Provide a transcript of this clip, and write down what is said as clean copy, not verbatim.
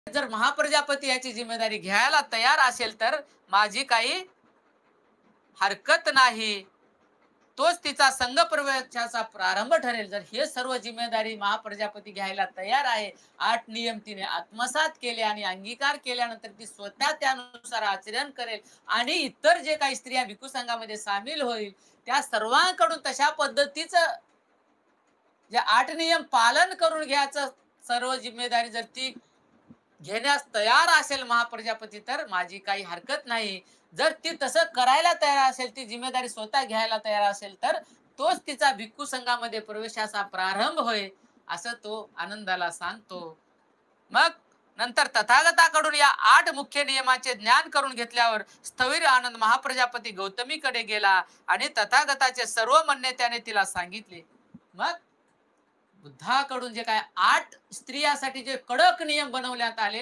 जर महाप्रजापती याची जिम्मेदारी घ्यायला तयार असेल तर माझी काही हरकत नाही. तोच तिचा संघ प्रवेशाचा प्रारंभ ठरेल. जर हे सर्व जिम्मेदारी महाप्रजापती घ्यायला तयार आहे, 8 नियम तिने आत्मसात केले आणि अंगीकार केल्यानंतर ती स्वतः त्यानुसार आचरण करेल आणि इतर जे काही स्त्रिया भिक्खू संघामध्ये सामील होईल, त्या सर्वांकडून तशा पद्धतीचं जे 8 नियम पालन करून घ्यायचं सर्व जिम्मेदारी जर ती घेण्यास तयार असेल महाप्रजापती, तर माझी काही हरकत नाही. जर ती तसं करायला तयार असेल, ती जिम्मेदारी स्वतः घ्यायला तयार असेल, तर तोच तिचा भिक्खू संघामध्ये प्रवेशाचा प्रारंभ होईल, असं तो आनंदाला सांगतो. मग नंतर तथागताकडून या 8 मुख्य नियमाचे ज्ञान करून घेतल्यावर स्थविर आनंद महाप्रजापती गौतमीकडे गेला आणि तथागताचे सर्व म्हणणे त्याने तिला सांगितले. मग बुद्धाकडून जे काय 8 स्त्रियासाठी जे कडक नियम बनवण्यात आले